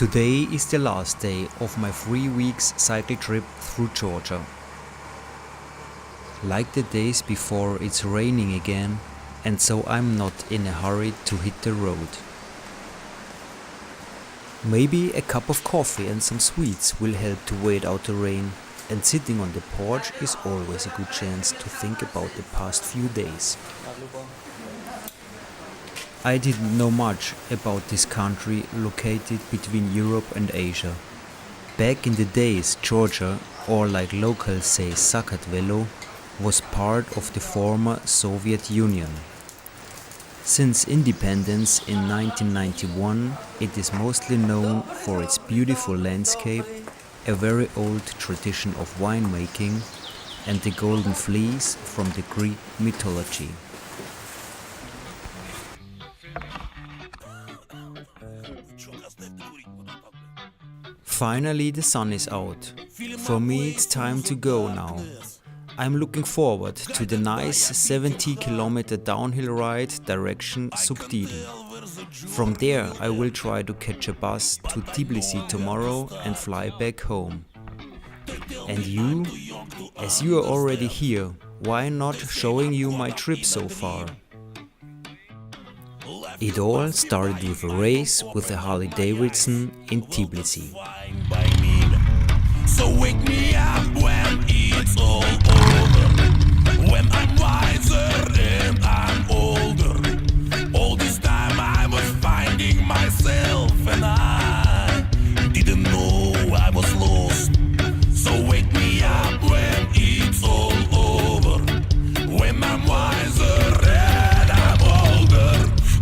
Today is the last day of my 3 weeks cycle trip through Georgia. Like the days before, it's raining again, and so I'm not in a hurry to hit the road. Maybe a cup of coffee and some sweets will help to wait out the rain, and sitting on the porch is always a good chance to think about the past few days. I didn't know much about this country located between Europe and Asia. Back in the days, Georgia, or like locals say SAKARTVELO, was part of the former Soviet Union. Since independence in 1991, it is mostly known for its beautiful landscape, a very old tradition of winemaking, and the golden fleece from the Greek mythology. Finally, the sun is out. For me, it's time to go now. I'm looking forward to the nice 70-kilometer downhill ride direction Subtili. From there, I will try to catch a bus to Tbilisi tomorrow and fly back home. And you? As you are already here, why not showing you my trip so far? It all started with a race with a Harley Davidson in Tbilisi. So wake me up when it's all over, when I'm wiser and I'm older. All this time I was finding myself and I didn't know I was lost. So wake me up when it's all over, when I'm wiser and I'm older.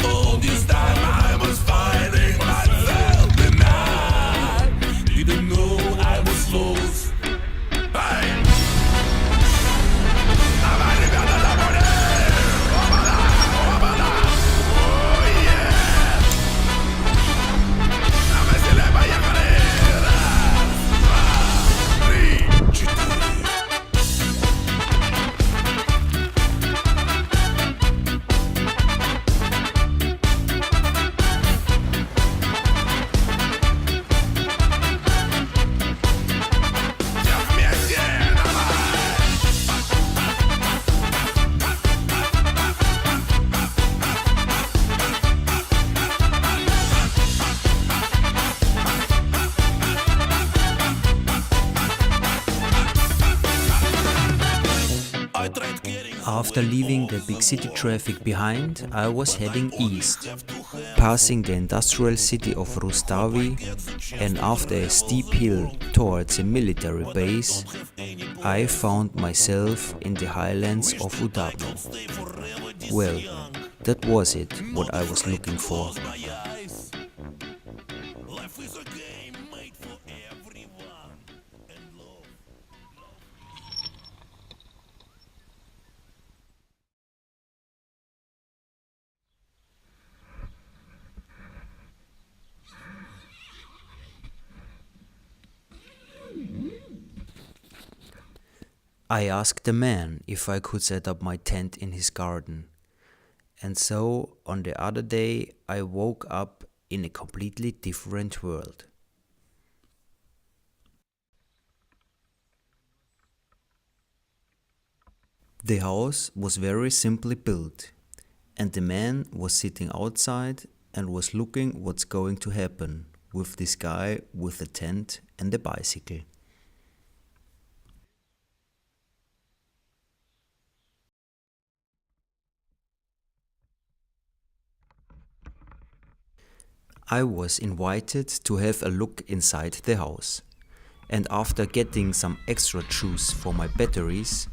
All this time I was finding myself and I didn't know I was lost. After leaving the big city traffic behind, I was heading east, passing the industrial city of Rustavi, and after a steep hill towards a military base, I found myself in the highlands of Udavno. Well, that was it, what I was looking for. I asked the man if I could set up my tent in his garden. And so, on the other day, I woke up in a completely different world. The house was very simply built, and the man was sitting outside and was looking what's going to happen with this guy with the tent and the bicycle. I was invited to have a look inside the house, and after getting some extra juice for my batteries,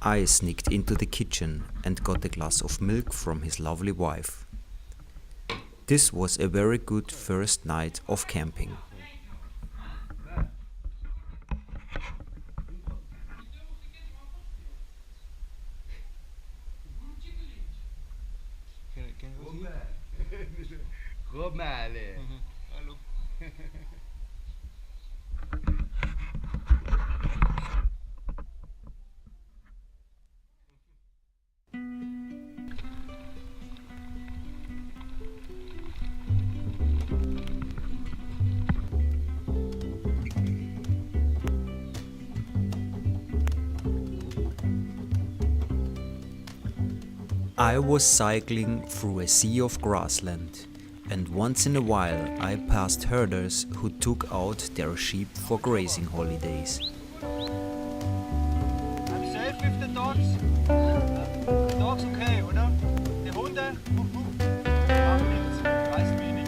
I sneaked into the kitchen and got a glass of milk from his lovely wife. This was a very good first night of camping. I was cycling through a sea of grassland, and once in a while I passed herders who took out their sheep for grazing holidays. I'm safe with the dogs. The dogs okay, oder? Die Hunde? Mach nichts, weiß wenig.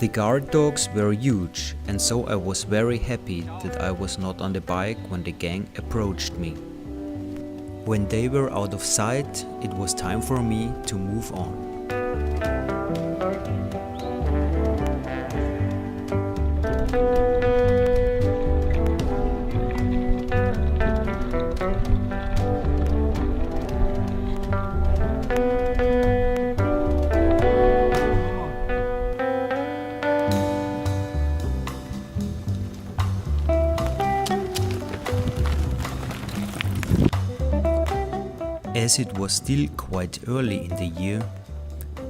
The guard dogs were huge, and so I was very happy that I was not on the bike when the gang approached me. When they were out of sight, it was time for me to move on. As it was still quite early in the year,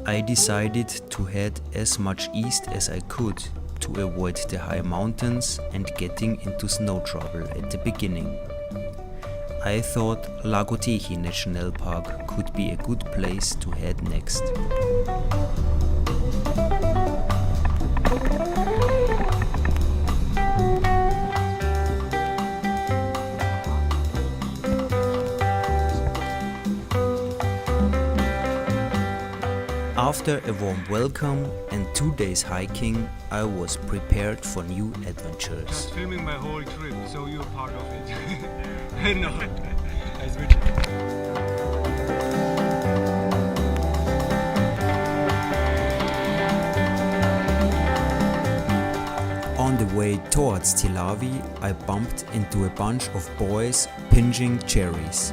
I decided to head as much east as I could to avoid the high mountains and getting into snow trouble at the beginning. I thought Lagoteki National Park could be a good place to head next. After a warm welcome and 2 days hiking, I was prepared for new adventures. Filming my whole trip, so you're part of it. No, I switch it. On the way towards Tilavi, I bumped into a bunch of boys pinching cherries.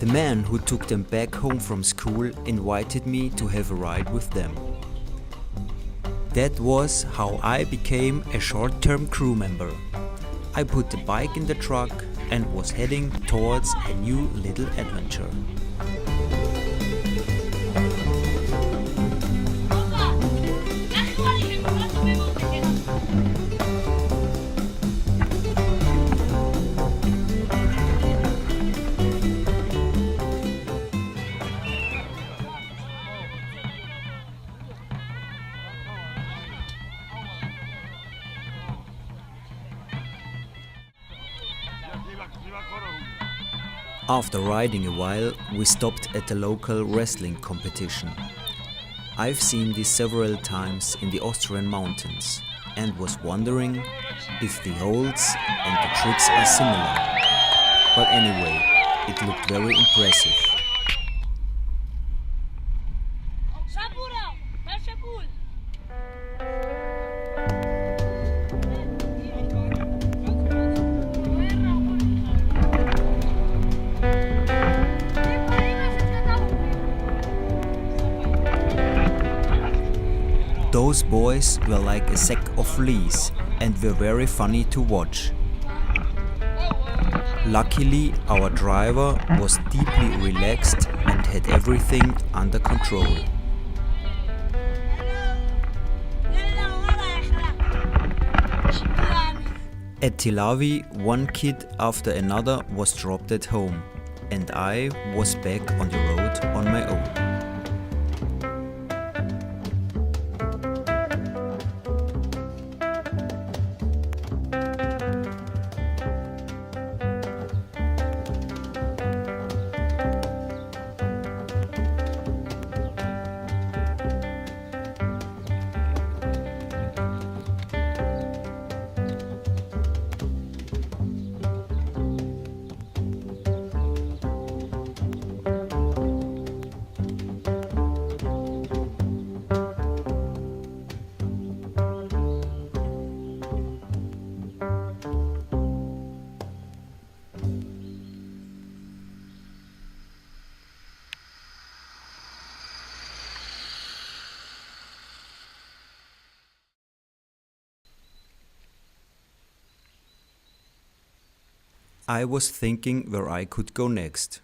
The man who took them back home from school invited me to have a ride with them. That was how I became a short-term crew member. I put the bike in the truck and was heading towards a new little adventure. After riding a while, we stopped at the local wrestling competition. I've seen this several times in the Austrian mountains and was wondering if the holds and the tricks are similar. But anyway, it looked very impressive. Those boys were like a sack of fleas and were very funny to watch. Luckily, our driver was deeply relaxed and had everything under control. At Tilavi, one kid after another was dropped at home, and I was back on the road on my own. I was thinking where I could go next.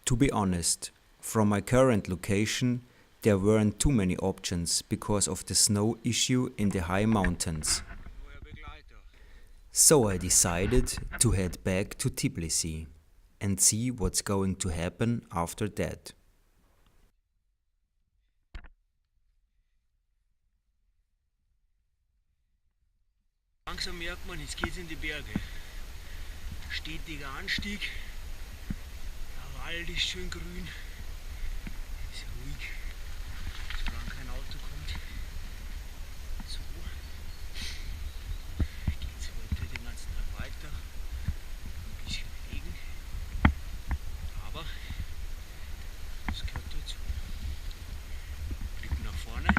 To be honest, from my current location, there weren't too many options because of the snow issue in the high mountains. So I decided to head back to Tbilisi and see what's going to happen after that. Langsam merkt man, jetzt geht's in die Berge. Stetiger Anstieg. Der Wald ist schön grün. Ist ruhig, solange kein Auto kommt. So. Geht's heute den ganzen Tag weiter. Ein bisschen Regen. Aber das gehört dazu. Blicken nach vorne.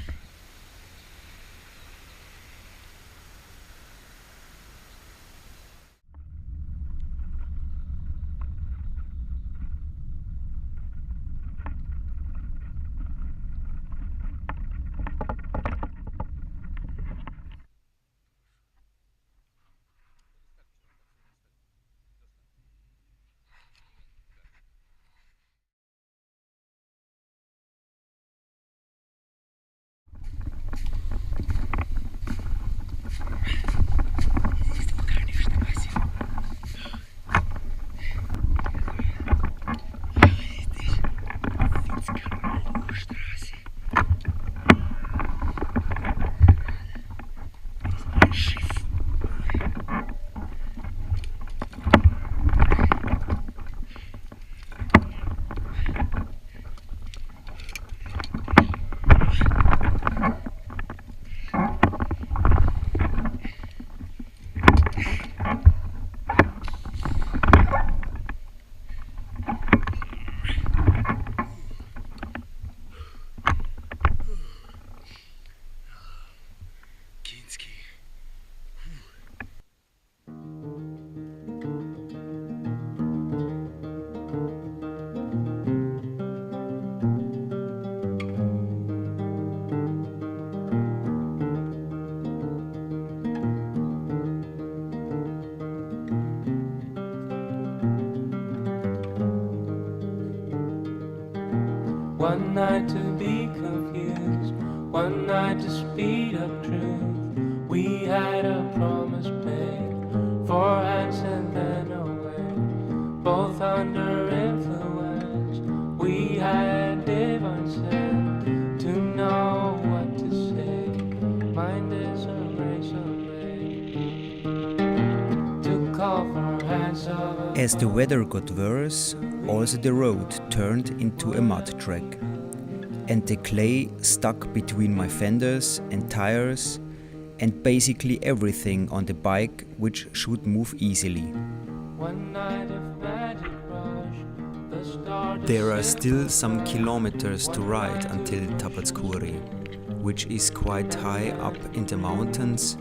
One night to be confused, one night to speed up truth. We had a promise made, 4 hands and then away, both under influence. We had divine sense to know what to say. Mind is a razor blade to call for hands of. As the weather got worse, also the road turned into a mud track, and the clay stuck between my fenders and tires and basically everything on the bike which should move easily. One night of magic rush, the star There are still some kilometers to ride until Tapatskuri, which is quite high up in the mountains,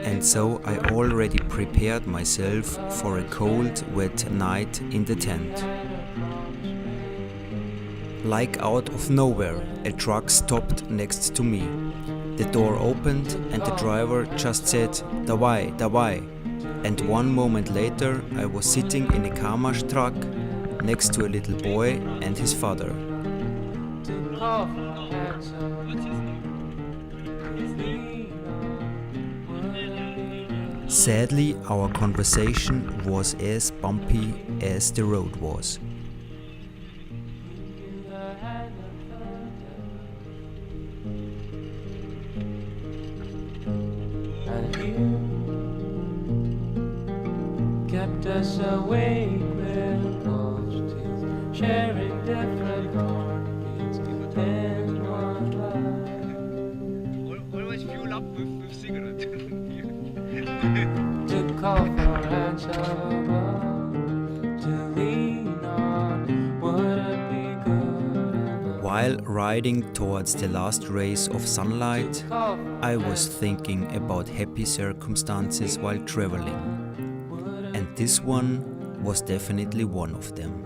and so I already prepared myself for a cold, wet night in the tent. Like out of nowhere, a truck stopped next to me. The door opened and the driver just said, "Davai, davai." And one moment later, I was sitting in a Kamash truck next to a little boy and his father. Sadly, our conversation was as bumpy as the road was. kept us awake with wolves' teeth, sharing different heartbeats in one life. Always fuel up with cigarette. To call for hands above, to lean on, would it be good enough? While riding towards the last rays of sunlight, I was thinking about happy circumstances while traveling, and this one was definitely one of them.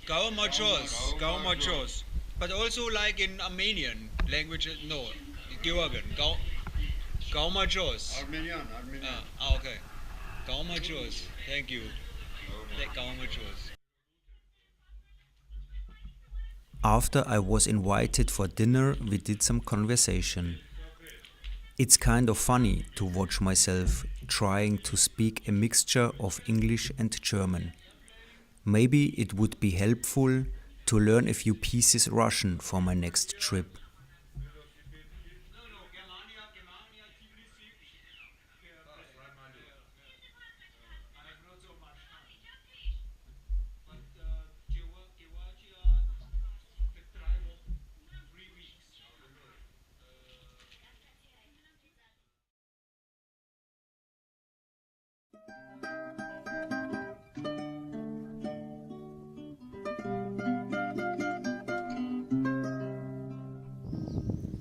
Gaumachos. But also like in Armenian language, no, Georgian. Gaumachos. Armenian. Okay. Gaumachos. Thank you. Gaumachos. After I was invited for dinner, we did some conversation. It's kind of funny to watch myself trying to speak a mixture of English and German. Maybe it would be helpful to learn a few pieces Russian for my next trip.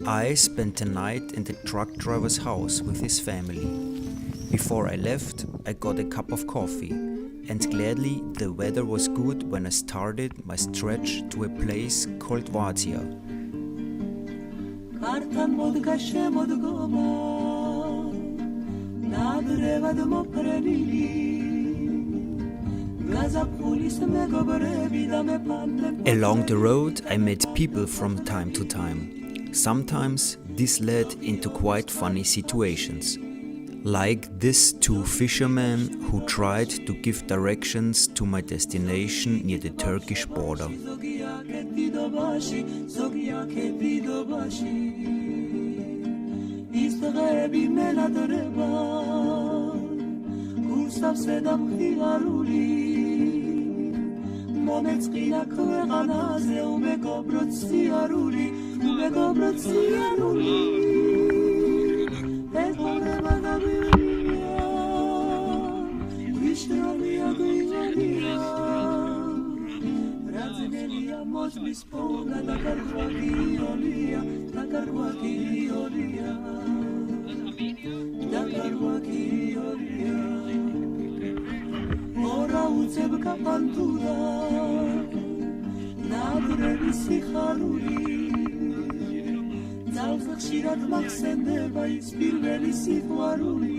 I spent the night in the truck driver's house with his family. Before I left, I got a cup of coffee, and gladly the weather was good when I started my stretch to a place called Vatia. კართან მოდგა შემოდგომა ნადრევად მოფრენილი გაზაფხულის მეგობრები და მეფანდები. Along the road, I met people from time to time. Sometimes this led into quite funny situations, like these two fishermen who tried to give directions to my destination near the Turkish border. მომეწყინა ქვეყანაზე უმეგობროთ სიარული უმეგობროთ სიარული ეთქონება გაგვირია ვიშრომია გვივალია რაძნელია მოსმის პოვნა და კარგვაკიოლია და კარგვაკიოლია და კარგვაკიოლია ორა უცებ კაპანტურა ნადრევი სიხარული ძალზე ხშირად მახსენდება ის პირველი სიყვარული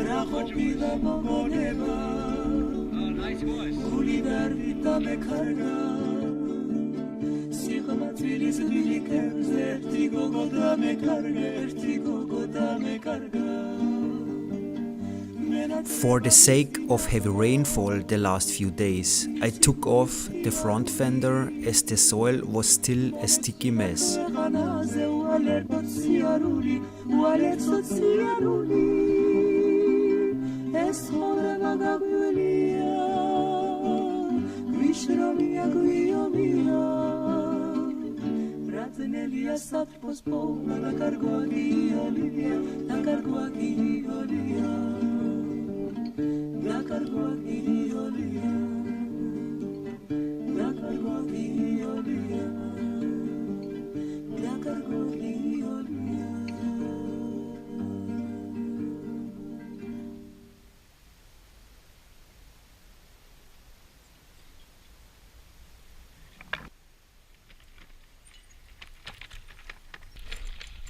რა ყოფილა მომონება გული დარვით დამეკარგა სიღმაწვილის გლიკებზე ერთი გოგო დამეკარგა For the sake of heavy rainfall the last few days, I took off the front fender as the soil was still a sticky mess.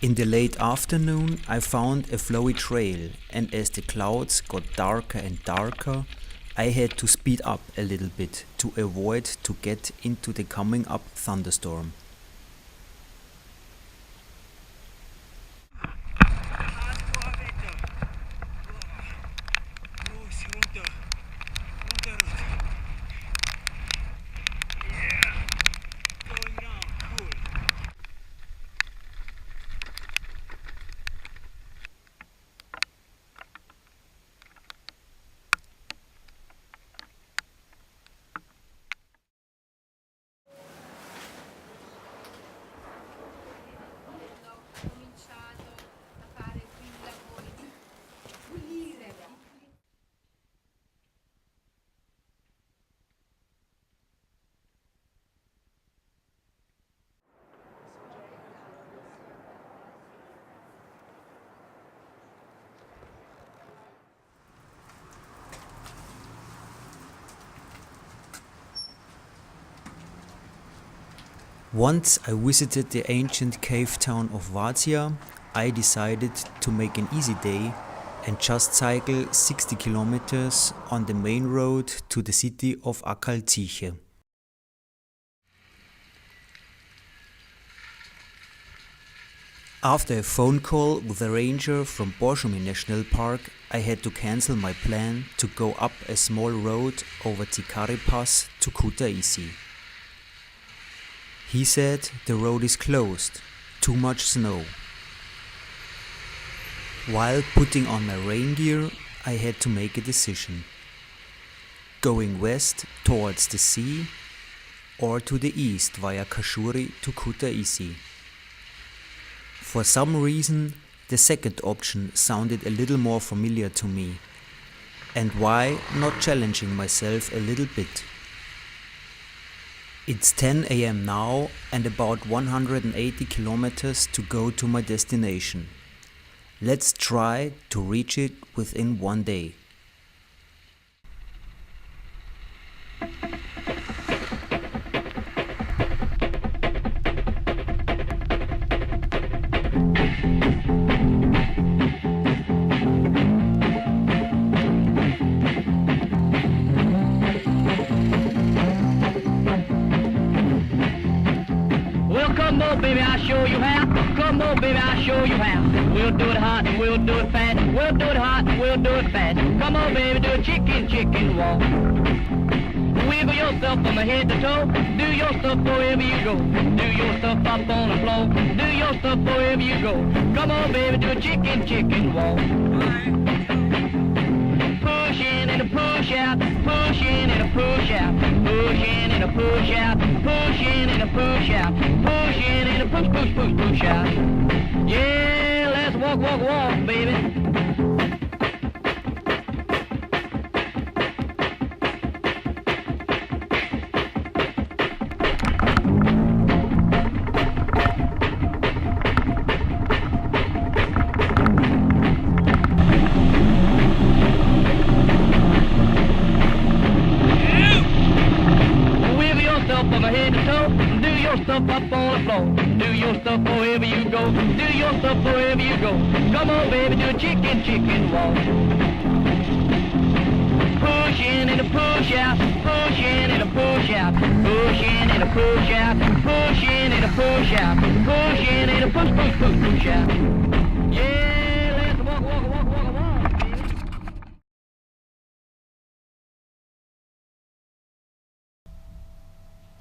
In the late afternoon, I found a flowy trail, and as the clouds got darker and darker, I had to speed up a little bit to avoid to get into the coming up thunderstorm. Once I visited the ancient cave town of Varzia, I decided to make an easy day and just cycle 60 kilometers on the main road to the city of Akaltziche. After a phone call with a ranger from Borjomi National Park, I had to cancel my plan to go up a small road over Tsikari Pass to Kutaisi. He said the road is closed, too much snow. While putting on my rain gear, I had to make a decision. Going west towards the sea or to the east via Kashuri to Kutaisi. For some reason, the second option sounded a little more familiar to me. And why not challenging myself a little bit? It's 10 AM now and about 180 kilometers to go to my destination. Let's try to reach it within one day. Come on, baby, I'll show you how. Come on, baby, I'll show you how. We'll do it hot and we'll do it fast. We'll do it hot and we'll do it fast. Come on, baby, do a chicken walk. Wiggle yourself from head to toe. Do your stuff wherever you go. Do your stuff up on the floor. Do your stuff wherever you go. Come on, baby, do a chicken walk. Push in and a push out. Push in and a push out. Push in and a push out. Push in and a push out. Push in and a push out. Yeah, let's walk, baby. From head to toe, do your stuff up on the floor. Do your stuff wherever you go. Do your stuff wherever you go. Come on, baby, do a chicken walk. Push in and a push out. Push in and a push out. Push in and a push out. Push in and a push out. Push in and a push out. Yeah, let's walk, baby.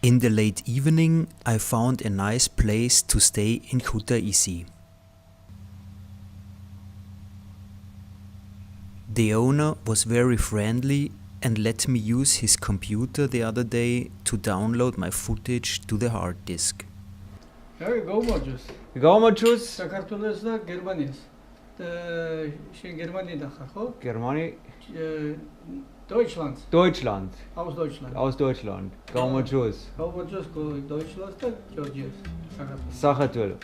In the late evening, I found a nice place to stay in Kutaisi. The owner was very friendly and let me use his computer the other day to download my footage to the hard disk. Hey, go mochus. Გამოჩუს საქართველოს და გერმანიას. შენ გერმანიიდან ხარ, ხო? გერმანი Deutschland. Deutschland Aus Deutschland. aus Deutschland გამოჩუს Go mochus Deutschland და Georgias. საქართველო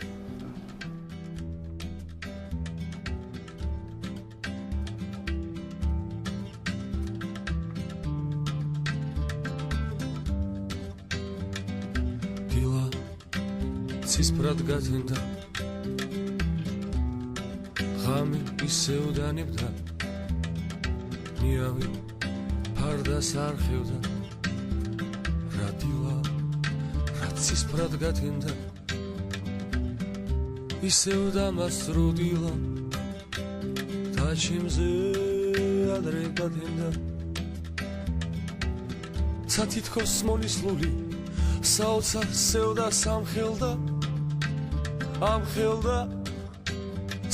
დილა ცისფრად გაძინდა ღამი ისევ დანებდა ნიავი ფარდას არხევდა რა დილა რა ცისფრად გაძინდა ისევ დამასრუდილა დაჩიმზე ადრე გაძინდა ცათითქოს მონისლული საოცარ სევდა სამხელდა ამხელდა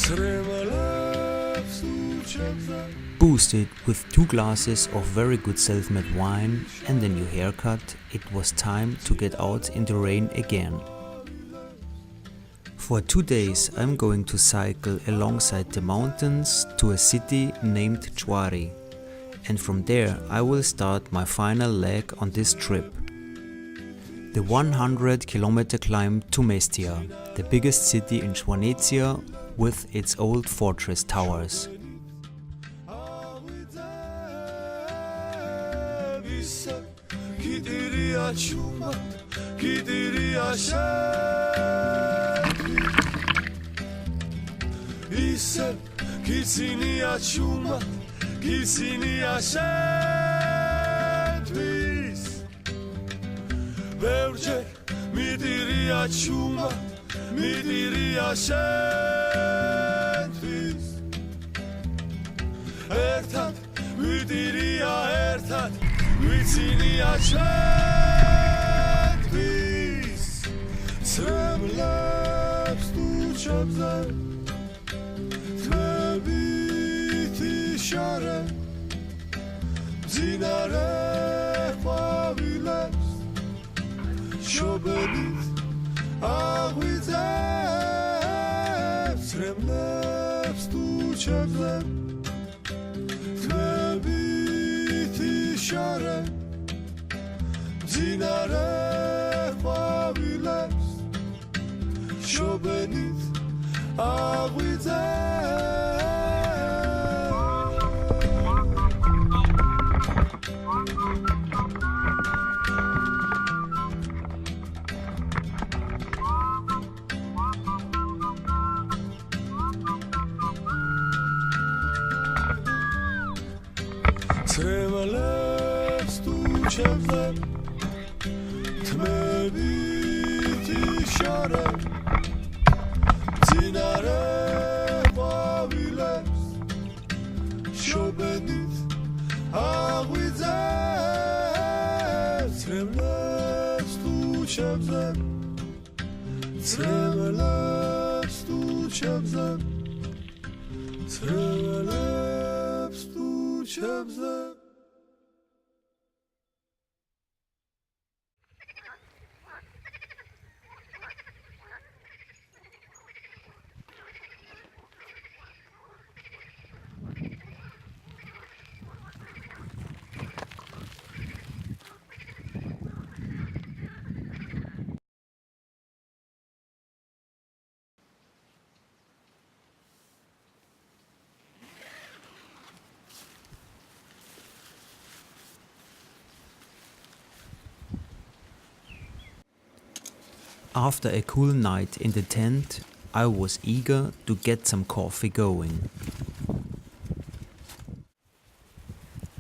ცრემლებს ტუჩებზე Boosted with 2 glasses of very good self-made wine and a new haircut, it was time to get out in the rain again. For 2 days I'm going to cycle alongside the mountains to a city named Chwari, and from there I will start my final leg on this trip. The 100-kilometer climb to Mestia, the biggest city in Swanetsia with its old fortress towers. კიდირია შეთვის ისევ გიცინია ჩუმა გიცინია შეთვის ბევრჯერ მიდირია ჩუმა მიდირია შეთვის ერთად მიდირია ერთად ვიცინია ჩვენთვის ცრემლებს ტუჩებზე თმებითი შარე მძინარე ყვავილებს შობენით აღვიძებს ცრემლებს ტუჩებზე თმებითი შარე მძინარე ყვავილებს შობენით ცრემლებს ტუჩებზე თმებითი შარე მძინარე ყვავილებს შობენით აღვიძებს ცრემლებს ტუჩებზე ცრემლებს ტუჩებზე ცრემლებს ტუჩებზე After a cool night in the tent, I was eager to get some coffee going.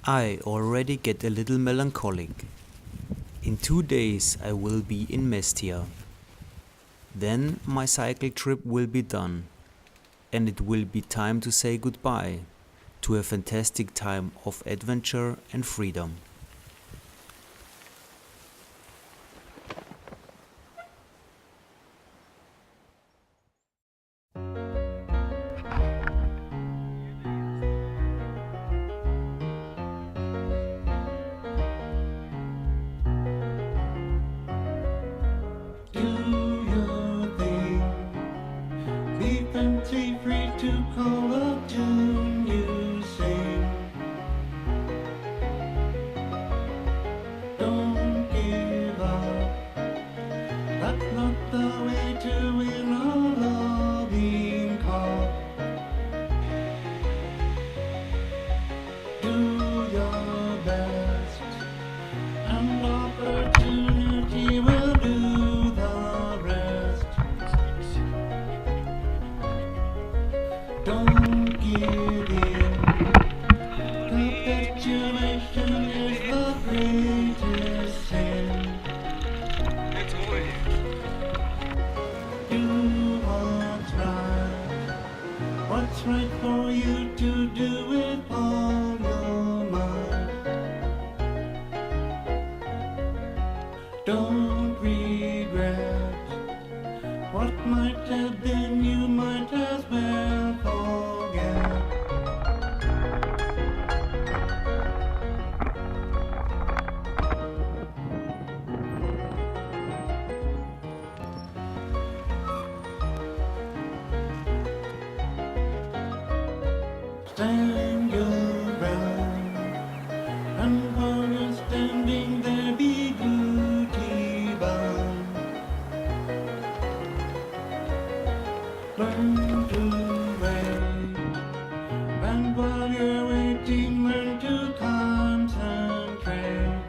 I already get a little melancholic. In 2 days I will be in Mestia. Then my cycle trip will be done, and it will be time to say goodbye to a fantastic time of adventure and freedom. Don't regret what might have been, you might as well forget. Stand your ground, and while you're standing there, be duty bound. Learn to wait, and while you're waiting, learn to concentrate.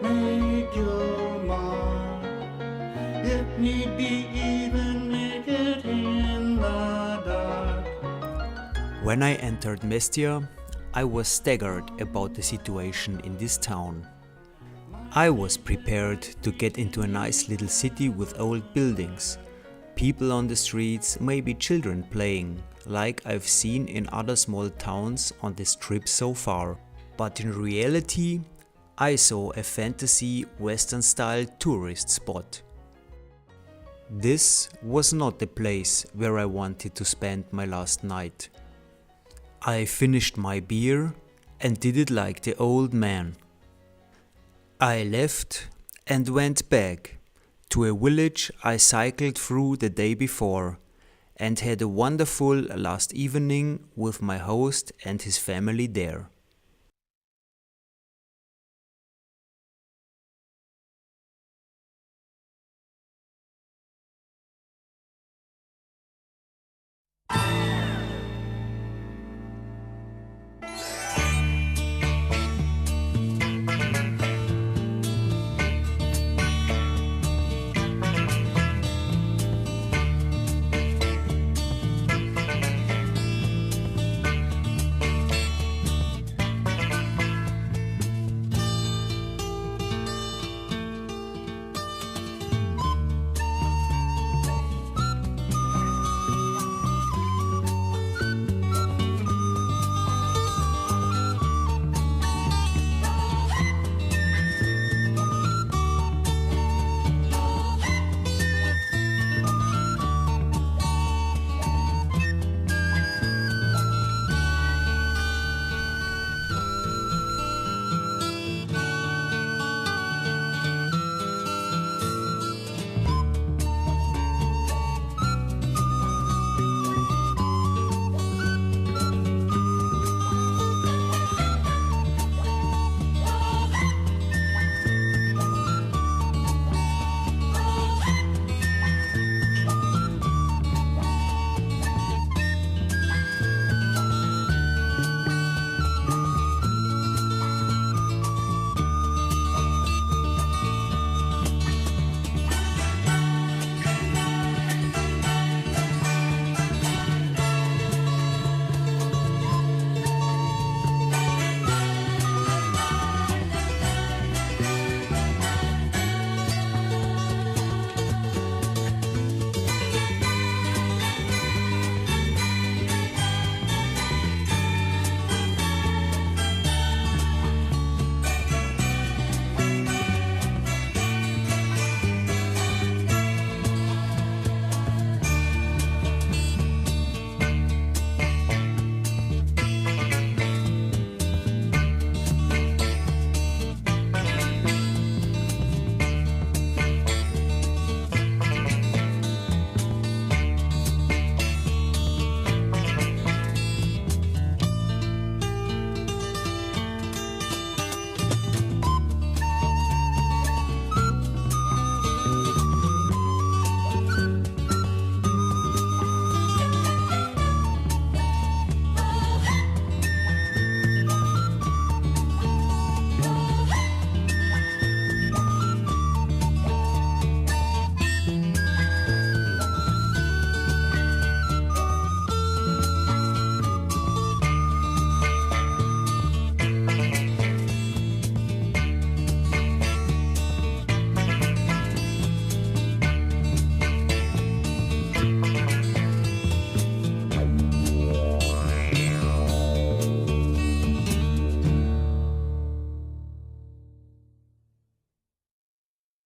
make your mark. If need be, even make it in the dark. When I entered Mestia, I was staggered about the situation in this town. I was prepared to get into a nice little city with old buildings, people on the streets, maybe children playing, like I've seen in other small towns on this trip so far. But in reality, I saw a fantasy Western-style tourist spot. This was not the place where I wanted to spend my last night. I finished my beer and did it like the old man. I left and went back to a village I cycled through the day before and had a wonderful last evening with my host and his family there.